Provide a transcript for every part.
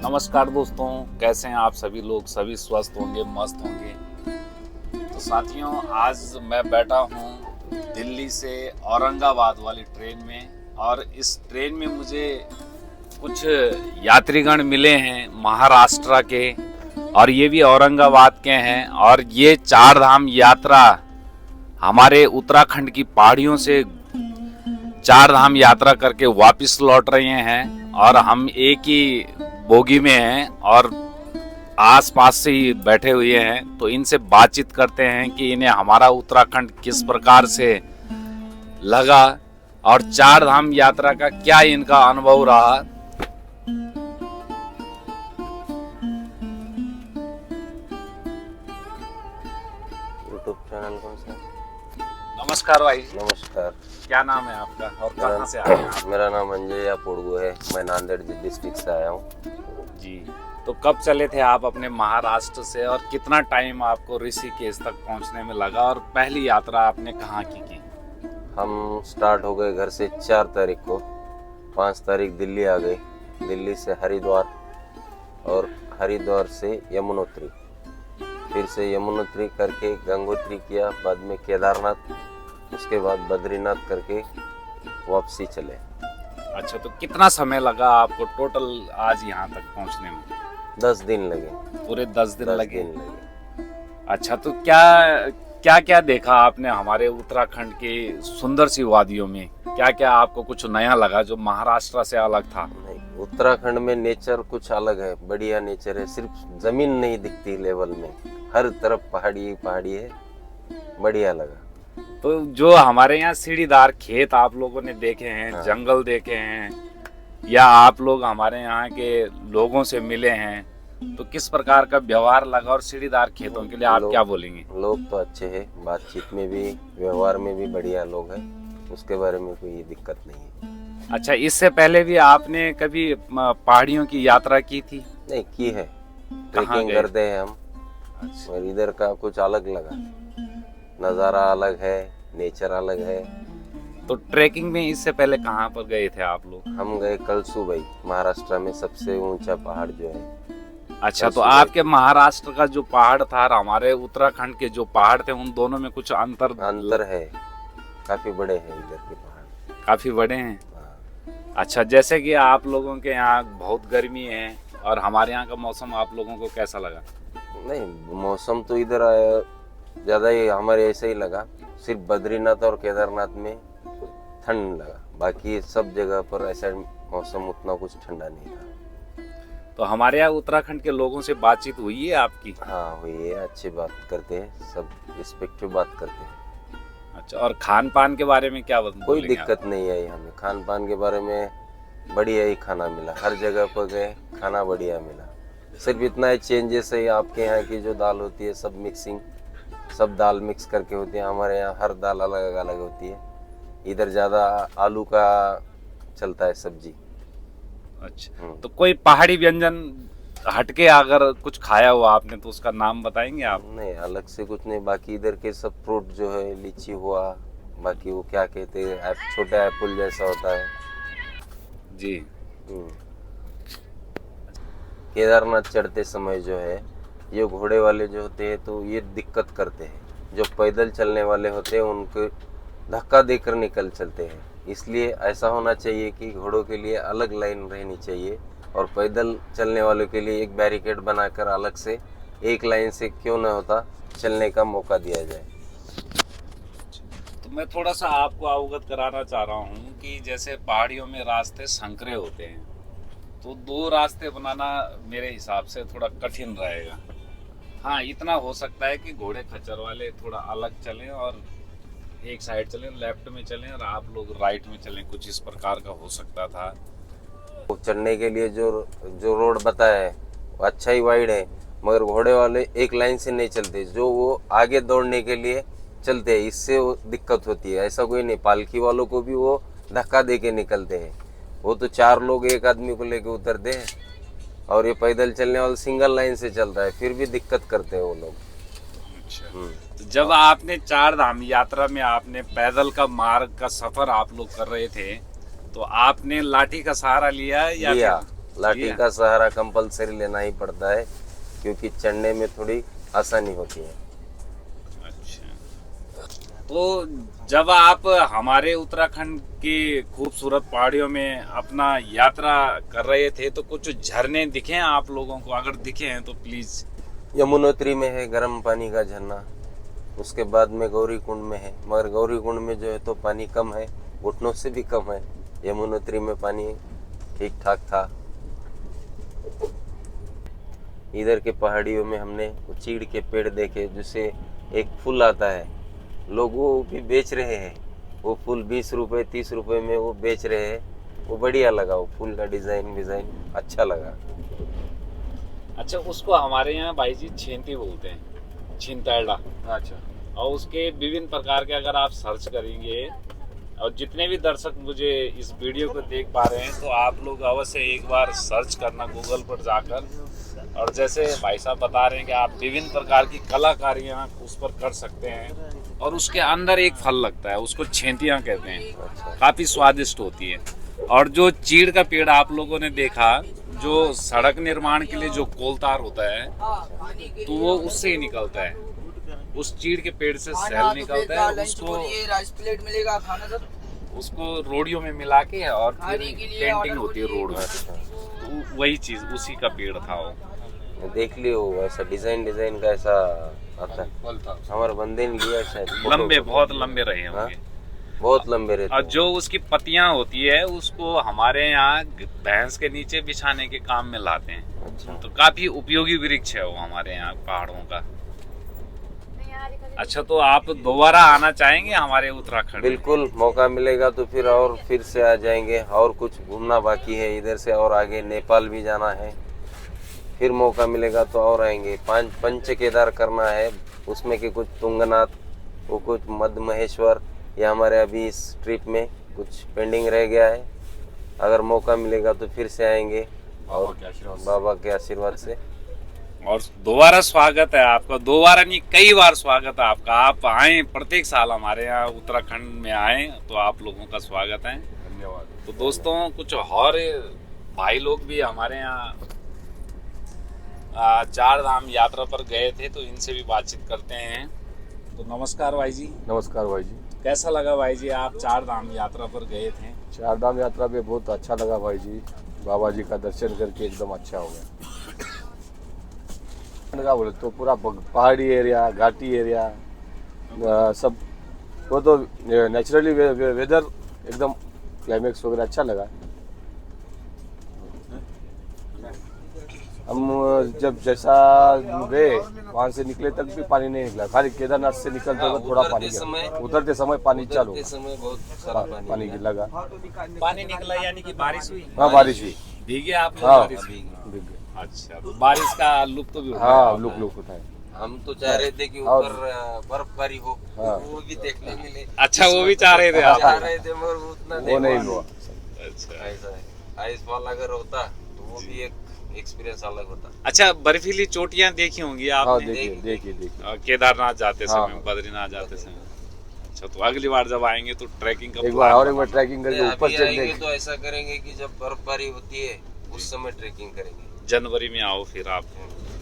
नमस्कार दोस्तों, कैसे हैं आप सभी लोग? सभी स्वस्थ होंगे, मस्त होंगे। तो साथियों, आज मैं बैठा हूं दिल्ली से औरंगाबाद वाली ट्रेन में, और इस ट्रेन में मुझे कुछ यात्रीगण मिले हैं महाराष्ट्र के, और ये भी औरंगाबाद के हैं। और ये चार धाम यात्रा हमारे उत्तराखंड की पहाड़ियों से चार धाम यात्रा करके वापस लौट रहे हैं, और हम एक ही बोगी में हैं और आस पास से ही बैठे हुए हैं। तो इनसे बातचीत करते हैं कि इन्हें हमारा उत्तराखंड किस प्रकार से लगा और चार धाम यात्रा का क्या इनका अनुभव रहा। यूट्यूब चैनल कौन सा? नमस्कार भाई। नमस्कार। क्या नाम है आपका और कहाँ से आए हैं आप? मेरा नाम अंजय पोड़गु है। मैं नांदेड़ डिस्ट्रिक्ट से आया हूँ जी। तो कब चले थे आप अपने महाराष्ट्र से, और कितना टाइम आपको ऋषिकेश तक पहुँचने में लगा, और पहली यात्रा आपने कहाँ की? हम स्टार्ट हो गए घर से 4 तारीख को। 5 तारीख दिल्ली आ गए। दिल्ली से हरिद्वार, और हरिद्वार से यमुनोत्री, फिर से यमुनोत्री करके गंगोत्री किया, बाद में केदारनाथ, उसके बाद बद्रीनाथ करके वापसी चले। अच्छा, तो कितना समय लगा आपको टोटल आज यहाँ तक पहुँचने में? 10 दिन लगे। पूरे 10 दिन 10 लगे। दिन लगे। अच्छा, तो क्या क्या देखा आपने हमारे उत्तराखंड की सुंदर सी वादियों में? क्या क्या आपको कुछ नया लगा जो महाराष्ट्र से अलग था? नहीं, उत्तराखंड में नेचर कुछ अलग है, बढ़िया नेचर है। सिर्फ जमीन नहीं दिखती लेवल में, हर तरफ पहाड़ी पहाड़ी है, बढ़िया लगा। तो जो हमारे यहाँ सीढ़ीदार खेत आप लोगों ने देखे हैं, हाँ। जंगल देखे हैं, या आप लोग हमारे यहाँ के लोगों से मिले हैं, तो किस प्रकार का व्यवहार लगा? और सीढ़ीदार खेतों के लिए आप क्या बोलेंगे? लोग तो अच्छे हैं, बातचीत में भी व्यवहार में भी बढ़िया लोग हैं, उसके बारे में कोई दिक्कत नहीं है। अच्छा, इससे पहले भी आपने कभी पहाड़ियों की यात्रा की थी? नहीं की है, ट्रेकिंग गए? करते हैं हम। अच्छा। और इधर का कुछ अलग लगा, नज़ारा अलग है, नेचर अलग है। तो ट्रैकिंग में इससे पहले कहाँ पर गए थे आप लोग? हम गए कलसूबाई, महाराष्ट्र में सबसे ऊंचा पहाड़ जो है। अच्छा, तो आपके महाराष्ट्र का जो पहाड़ था और हमारे उत्तराखंड के जो पहाड़ थे, उन दोनों में कुछ अंतर है, काफी बड़े हैं इधर के पहाड़। काफी बड़े हैं। हाँ। अच्छा, जैसे कि आप लोगों के यहाँ बहुत गर्मी है, और हमारे यहाँ का मौसम आप लोगों को कैसा लगा? नहीं, मौसम तो इधर ज़्यादा ही हमारे ऐसे ही लगा। सिर्फ बद्रीनाथ और केदारनाथ में ठंड लगा, बाकी सब जगह पर ऐसा मौसम उतना कुछ ठंडा नहीं था। तो हमारे यहाँ उत्तराखंड के लोगों से बातचीत हुई है आपकी? हाँ हुई है, अच्छी बात करते हैं, सब रिस्पेक्टिव बात करते हैं। अच्छा, और खान पान के बारे में क्या कोई बोलेंगे दिक्कत नहीं आई हमें। खान पान के बारे में बढ़िया ही खाना मिला, हर जगह पर गए खाना बढ़िया मिला। सिर्फ इतना ही चेंजेस है, आपके यहाँ की जो दाल होती है सब मिक्सिंग, सब दाल मिक्स करके होती है। हमारे यहाँ हर दाल अलग अलग होती है। इधर ज़्यादा आलू का चलता है सब्जी। अच्छा, तो कोई पहाड़ी व्यंजन हटके अगर कुछ खाया हुआ आपने तो उसका नाम बताएंगे आप? नहीं, अलग से कुछ नहीं। बाकी इधर के सब फ्रूट जो है, लीची हुआ, बाकी वो क्या कहते हैं, छोटा एप्पल जैसा होता है जी। केदारनाथ चढ़ते समय जो है, ये घोड़े वाले जो होते हैं तो ये दिक्कत करते हैं। जो पैदल चलने वाले होते हैं उनको धक्का देकर निकल चलते हैं। इसलिए ऐसा होना चाहिए कि घोड़ों के लिए अलग लाइन रहनी चाहिए, और पैदल चलने वालों के लिए एक बैरिकेड बनाकर अलग से एक लाइन से क्यों न होता चलने का मौका दिया जाए। तो मैं थोड़ा सा आपको अवगत कराना चाह रहा हूँ कि जैसे पहाड़ियों में रास्ते संकरे होते हैं, तो 2 रास्ते बनाना मेरे हिसाब से थोड़ा कठिन रहेगा। हाँ, इतना हो सकता है कि घोड़े खच्चर वाले थोड़ा अलग चलें और एक साइड चलें, लेफ्ट में चलें, और आप लोग राइट में चलें, कुछ इस प्रकार का हो सकता था। वो चढ़ने के लिए जो रोड बताया है वो अच्छा ही वाइड है, मगर घोड़े वाले एक लाइन से नहीं चलते, जो वो आगे दौड़ने के लिए चलते हैं, इससे वो दिक्कत होती है। ऐसा कोई नहीं, पालकी वालों को भी वो धक्का दे के निकलते हैं। वो तो 4 लोग एक आदमी को लेके उतरते हैं, और ये पैदल चलने वाला सिंगल लाइन से चलता है, फिर भी दिक्कत करते हैं वो लोग। अच्छा, तो जब आपने 4 धाम यात्रा में आपने पैदल का मार्ग का सफर आप लोग कर रहे थे, तो आपने लाठी का सहारा लिया या लिया, लाठी लिया। का सहारा कंपलसरी लेना ही पड़ता है, क्योंकि चढ़ने में थोड़ी आसानी होती है। अच्छा, तो जब आप हमारे उत्तराखंड की खूबसूरत पहाड़ियों में अपना यात्रा कर रहे थे तो कुछ झरने दिखे हैं आप लोगों को? अगर दिखे हैं तो प्लीज। यमुनोत्री में है गर्म पानी का झरना, उसके बाद में गौरी कुंड में है, मगर गौरी कुंड में जो है तो पानी कम है, घुटनों से भी कम है। यमुनोत्री में पानी ठीक ठाक था। इधर के पहाड़ियों में हमने चीड़ के पेड़ देखे, जिससे एक फूल आता है, लोग वो भी बेच रहे हैं। वो फूल 20 रुपए 30 रुपए में वो बेच रहे हैं। वो बढ़िया लगा, वो फूल का डिजाइन अच्छा लगा। अच्छा, उसको हमारे यहाँ भाई जी छेंती बोलते हैं, छिंतैड़ा। अच्छा, और उसके विभिन्न प्रकार के अगर आप सर्च करेंगे, और जितने भी दर्शक मुझे इस वीडियो को देख पा रहे हैं, तो आप लोग अवश्य एक बार सर्च करना गूगल पर जाकर। और जैसे भाई साहब बता रहे हैं कि आप विभिन्न प्रकार की कलाकारियाँ उस पर कर सकते हैं। और उसके अंदर एक फल लगता है, उसको छेंतियाँ कहते हैं, काफ़ी स्वादिष्ट होती है। और जो चीड़ का पेड़ आप लोगों ने देखा, जो सड़क निर्माण के लिए जो कोलतार होता है, तो वो उससे ही निकलता है। उस चीड़ के पेड़ से सेल निकलता है, उसको राइस प्लेट मिलेगा खाना सर। उसको रोडियों में मिला के और फिर पेंटिंग होती है रोड में, तो वही चीज उसी का पेड़ था वो। देख लियो, ऐसा डिजाइन का ऐसा आता है। हमारे बंदे ने लिया शायद, लंबे, बहुत लंबे रहे होंगे। बहुत लंबे रहते और जो उसकी पत्तियां होती है, उसको हमारे यहाँ भैंस के नीचे बिछाने के काम में लाते हैं। अच्छा, तो काफी उपयोगी वृक्ष है वो हमारे यहाँ पहाड़ों का। अच्छा, तो आप दोबारा आना चाहेंगे हमारे उत्तराखंड? बिल्कुल, मौका मिलेगा तो फिर से आ जाएंगे। और कुछ घूमना बाकी है इधर से, और आगे नेपाल भी जाना है। फिर मौका मिलेगा तो और आएंगे। पंच केदार करना है, उसमें के कुछ तुंगनाथ, वो कुछ मध्य महेश्वर, ये हमारे अभी इस ट्रिप में कुछ पेंडिंग रह गया है। अगर मौका मिलेगा तो फिर से आएंगे, और बाबा के आशीर्वाद से। और दोबारा स्वागत है आपका, दोबारा नहीं कई बार स्वागत है आपका। आप आए प्रत्येक साल हमारे यहाँ उत्तराखंड में आए, तो आप लोगों का स्वागत है। धन्यवाद। तो दोस्तों, कुछ और भाई लोग भी हमारे यहाँ चार धाम यात्रा पर गए थे, तो इनसे भी बातचीत करते हैं। तो नमस्कार भाई जी। नमस्कार भाई जी। कैसा लगा भाई जी, आप चार धाम यात्रा पर गए थे? चार धाम यात्रा पे बहुत अच्छा लगा भाई जी। बाबा जी का दर्शन करके एकदम अच्छा हो गया। क्या बोले तो पूरा पहाड़ी एरिया, घाटी एरिया, सब वो तो नेचुरली वेदर एकदम क्लाइमेक्स वगैरह अच्छा लगा। हम जब जैसा गए वहां से निकले तक भी पानी नहीं निकला, खाली केदारनाथ से निकलते वक्त थोड़ा पानी गिरा। उतरते समय पानी चालू हुआ, समय बहुत सारा पानी लगा। पानी निकला यानी कि बारिश हुई? हाँ, बारिश हुई। भीगे आप लोग? हाँ, बारिश में? दिख गए। अच्छा, तो बारिश का लुत्फ भी उठाया हाँ, आपने? लुक होता है। हम तो चाह रहे थे कि और- ऊपर बर्फबारी हो, हाँ। वो भी देखने मिले। अच्छा, वो भी चाह रहे थे आप? चाह रहे थे, मगर उतना वो नहीं हुआ। हुआ। अच्छा ऐसा है, आइस फॉल अगर होता तो वो भी एक एक्सपीरियंस अलग होता। अच्छा, बर्फीली चोटियां देखी होंगी हाँ, आपने? देखिए। केदारनाथ जाते हाँ। समय, बद्रीनाथ जाते समय। अच्छा, तो अगली बार जब आएंगे तो ट्रैकिंग का एक बार प्लान और ट्रैकिंग करके ऊपर अभी चढ़ने। आएंगे तो ऐसा करेंगे कि जब बर्फबारी होती है उस समय ट्रेकिंग करेंगे। जनवरी में आओ फिर आप,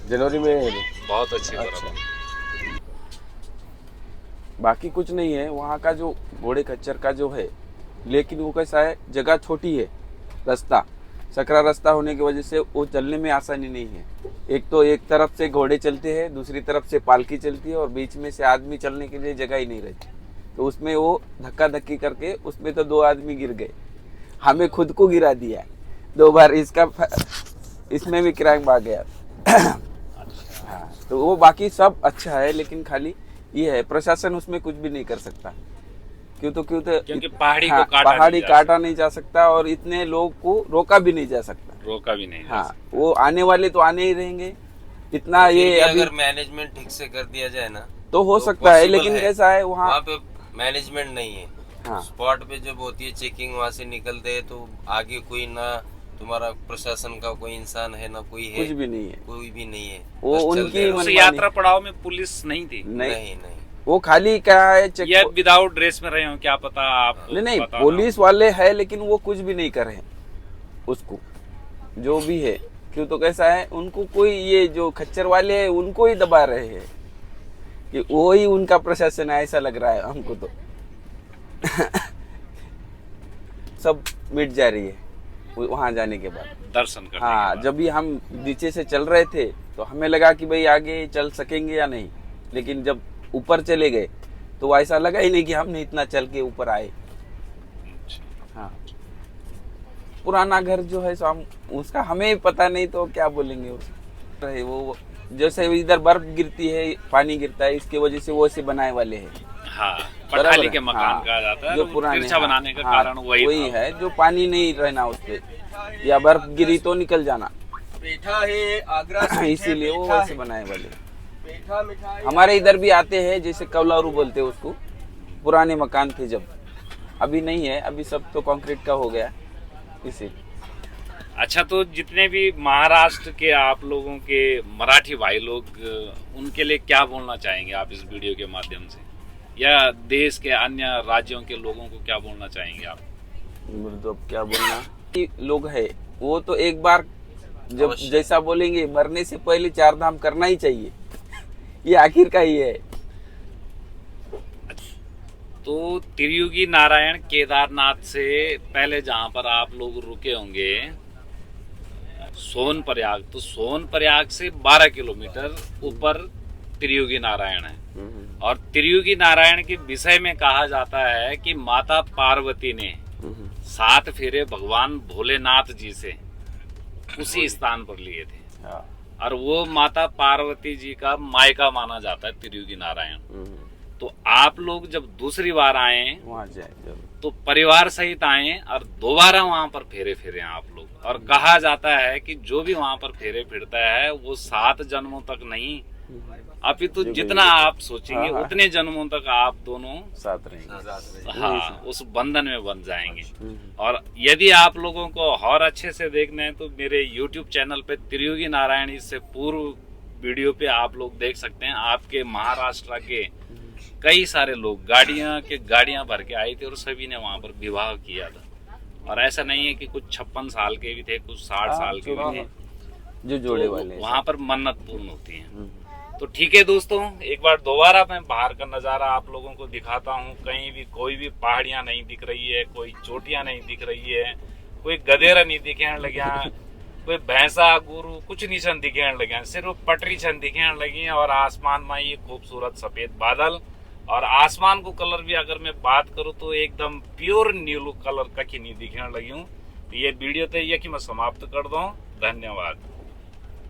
जनवरी में। बहुत अच्छी अच्छा। बर्फ। बाकी कुछ नहीं है वहाँ का, जो घोड़े खच्चर का जो है, लेकिन वो कैसा है, जगह छोटी है, रास्ता सकरा रास्ता होने की वजह से वो चलने में आसानी नहीं है। एक तो एक तरफ से घोड़े चलते हैं, दूसरी तरफ से पालकी चलती है, और बीच में से आदमी चलने के लिए जगह ही नहीं रहती। तो उसमें वो धक्का धक्की करके उसमें तो 2 आदमी गिर गए, हमें खुद को गिरा दिया 2 बार। इसमें भी क्रैंक आ गया। हाँ, तो वो बाकी सब अच्छा है, लेकिन खाली ये है, प्रशासन उसमें कुछ भी नहीं कर सकता। क्योंकि पहाड़ी को हाँ, काटा पहाड़ी नहीं जा काटा नहीं जा सकता, और इतने लोग को रोका भी नहीं जा सकता। रोका भी नहीं जा हाँ, वो आने वाले तो आने ही रहेंगे। इतना फिर ये भी अभी अगर मैनेजमेंट ठीक से कर दिया जाए ना तो हो तो सकता है, possible लेकिन है। कैसा है वहाँ। वहाँ पे मैनेजमेंट नहीं है। हाँ, स्पॉट पे जब होती है चेकिंग, वहाँ से निकलते हैं तो आगे कोई ना तुम्हारा प्रशासन का कोई इंसान है, ना कोई है, कुछ भी नहीं है। कोई भी नहीं है। वो बस उनकी चलते रहो। उस मनमानी- यात्रा पड़ाव में पुलिस नहीं थी? नहीं, नहीं वो खाली क्या है, चेक। या विदाउट ड्रेस में रहे हो, क्या पता आप? नहीं, पता ना। पुलिस वाले है, लेकिन वो कुछ भी नहीं कर रहे हैं उसको। जो भी है, क्यों तो कैसा है, उनको कोई ये जो खच्चर वाले हैं उनको ही दबा रहे हैं कि वो ही उनका प्रशासन है, ऐसा लग रहा है हमको तो। सब मिट जा रही है वहां जाने के बाद। दर्शन करने हाँ, के बाद। जब भी हम नीचे से चल रहे थे तो हमें लगा कि भाई आगे चल सकेंगे या नहीं, लेकिन जब ऊपर चले गए तो ऐसा लगा ही नहीं कि हमने इतना चल के ऊपर आए। हाँ, पुराना घर जो है सो हम उसका हमें पता नहीं तो क्या बोलेंगे वो जैसे इधर बर्फ गिरती है, पानी गिरता है, इसके वजह से वो ऐसे बनाए वाले हैं। हाँ, बराबर पठाली है। के मकान हाँ, कहा जाता है, जो तो पुराने तिरछा हाँ, बनाने का हाँ, कारण वही था। है जो पानी नहीं रहना उस पे, या बर्फ गिरी तो निकल जाना, पेठा है आगरा स्वीट है, इसीलिए वो पेठा वैसे है। बनाए वाले। पेठा मिठाई हमारे इधर भी आते हैं, जैसे कौलारू बोलते हैं उसको, पुराने मकान थे जब, अभी नहीं है, अभी सब तो कंक्रीट का हो गया इसी। अच्छा, तो जितने भी महाराष्ट्र के आप लोगों के मराठी भाई लोग, उनके लिए क्या बोलना चाहेंगे आप इस वीडियो के माध्यम से, या देश के अन्य राज्यों के लोगों को क्या बोलना चाहेंगे आप? तो अब क्या बोलना कि लोग है वो तो एक बार जब जैसा बोलेंगे मरने से पहले 4 धाम करना ही चाहिए। ये आखिर का ही है। तो त्रियुगी नारायण केदारनाथ से पहले जहां पर आप लोग रुके होंगे सोनप्रयाग, तो सोनप्रयाग से 12 किलोमीटर ऊपर त्रियुगी नारायण है। और त्रियुगी नारायण के विषय में कहा जाता है कि माता पार्वती ने 7 फेरे भगवान भोलेनाथ जी से उसी स्थान पर लिए थे, और वो माता पार्वती जी का मायका माना जाता है त्रियुगी नारायण। तो आप लोग जब दूसरी बार आए वहाँ जाए जरूर। तो परिवार सहित आए और दोबारा वहां पर फेरे फिरे आप लोग। और कहा जाता है कि जो भी वहां पर फेरे फिरता है वो 7 जन्मों तक नहीं, अपितु जितना आप सोचेंगे हाँ। उतने जन्मों तक आप दोनों साथ रहेंगे। हाँ उस बंधन में बन जाएंगे। और यदि आप लोगों को और अच्छे से देखना है तो मेरे YouTube चैनल पे त्रियुगी नारायण इससे पूर्व वीडियो पे आप लोग देख सकते हैं। आपके महाराष्ट्र के कई सारे लोग गाड़ियां भर के आए थे और सभी ने वहां पर विवाह किया था। और ऐसा नहीं है कि कुछ 56 साल के भी थे, कुछ 60 साल के भी थे, जो जोड़े तो वाले हैं। वहां पर मन्नत पूर्ण होती है। तो ठीक है दोस्तों, एक बार दोबारा मैं बाहर का नजारा आप लोगों को दिखाता हूँ। कहीं भी कोई भी पहाड़ियां नहीं दिख रही है, कोई चोटियां नहीं दिख रही है, कोई गधेरा नहीं दिखने लग्या, कोई भैंसा गुरु कुछ नहीं छन दिखने लग्या, सिर्फ पटरी छन दिखने लगी है। और आसमान में ये खूबसूरत सफेद बादल, और आसमान को कलर भी अगर मैं बात करूँ तो एकदम प्योर नीलू कलर कखी नहीं दिखने लगी हूँ। तो ये वीडियो तो ये कि मैं समाप्त कर दूं। धन्यवाद।